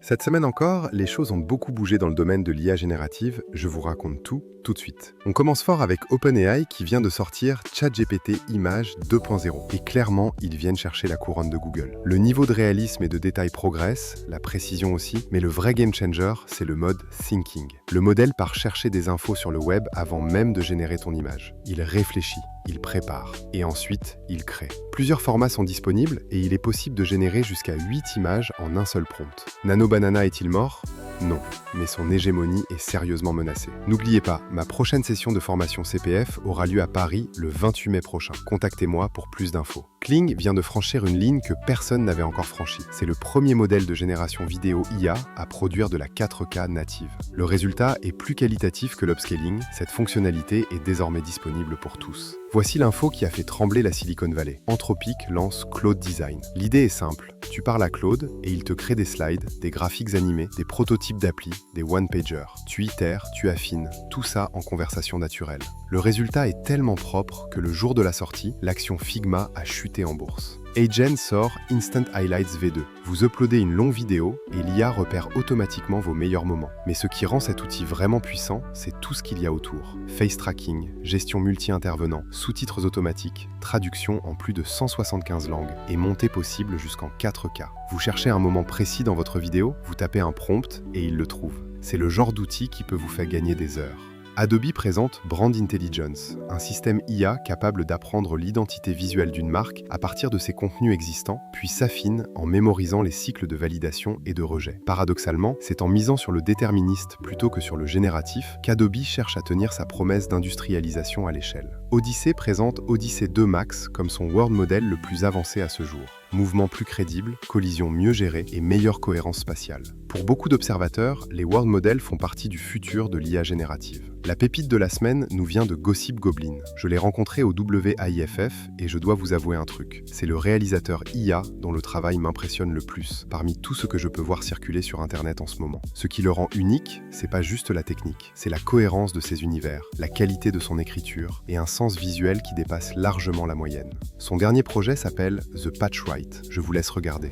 Cette semaine encore, les choses ont beaucoup bougé dans le domaine de l'IA générative. Je vous raconte tout de suite. On commence fort avec OpenAI qui vient de sortir ChatGPT Images 2.0. Et clairement, ils viennent chercher la couronne de Google. Le niveau de réalisme et de détail progresse, la précision aussi, mais le vrai game changer, c'est le mode Thinking. Le modèle part chercher des infos sur le web avant même de générer ton image. Il réfléchit, il prépare, et ensuite, il crée. Plusieurs formats sont disponibles et il est possible de générer jusqu'à 8 images en un seul prompt. Nano Banana est-il mort ? Non, mais son hégémonie est sérieusement menacée. N'oubliez pas, ma prochaine session de formation CPF aura lieu à Paris le 28 mai prochain. Contactez-moi pour plus d'infos. Kling vient de franchir une ligne que personne n'avait encore franchie. C'est le premier modèle de génération vidéo IA à produire de la 4K native. Le résultat est plus qualitatif que l'upscaling. Cette fonctionnalité est désormais disponible pour tous. Voici l'info qui a fait trembler la Silicon Valley. Anthropic lance Claude Design. L'idée est simple. Tu parles à Claude et il te crée des slides, des graphiques animés, des prototypes d'appli, des one-pagers. Tu itères, tu affines, tout ça en conversation naturelle. Le résultat est tellement propre que le jour de la sortie, l'action Figma a chuté en bourse. Agen sort Instant Highlights V2. Vous uploadez une longue vidéo et l'IA repère automatiquement vos meilleurs moments. Mais ce qui rend cet outil vraiment puissant, c'est tout ce qu'il y a autour. Face tracking, gestion multi-intervenants, sous-titres automatiques, traduction en plus de 175 langues et montée possible jusqu'en 4K. Vous cherchez un moment précis dans votre vidéo, vous tapez un prompt et il le trouve. C'est le genre d'outil qui peut vous faire gagner des heures. Adobe présente Brand Intelligence, un système IA capable d'apprendre l'identité visuelle d'une marque à partir de ses contenus existants, puis s'affine en mémorisant les cycles de validation et de rejet. Paradoxalement, c'est en misant sur le déterministe plutôt que sur le génératif qu'Adobe cherche à tenir sa promesse d'industrialisation à l'échelle. Odyssey présente Odyssey 2 Max comme son world model le plus avancé à ce jour. Mouvements plus crédibles, collisions mieux gérées et meilleure cohérence spatiale. Pour beaucoup d'observateurs, les world models font partie du futur de l'IA générative. La pépite de la semaine nous vient de Gossip Goblin. Je l'ai rencontré au WAIFF et je dois vous avouer un truc. C'est le réalisateur IA dont le travail m'impressionne le plus, parmi tout ce que je peux voir circuler sur Internet en ce moment. Ce qui le rend unique, c'est pas juste la technique, c'est la cohérence de ses univers, la qualité de son écriture et un sens visuel qui dépasse largement la moyenne. Son dernier projet s'appelle The Patch Right. Je vous laisse regarder.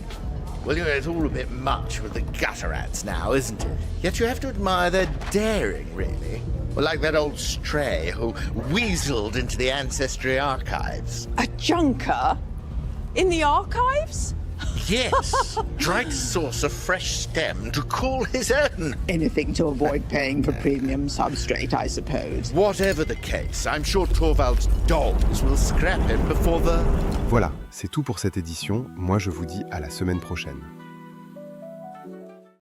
Well, you know, it's all a bit much with the gutter rats now, isn't it? Yet you have to admire their daring, really. Well, like that old stray who weaseled into the Ancestry archives. A junker? In the archives? Yes, tried to source a fresh stem to call his own. Anything to avoid paying for premium substrate, I suppose. Whatever the case, I'm sure Torvald's dogs will scrap him before the... Voilà, c'est tout pour cette édition. Moi, je vous dis à la semaine prochaine.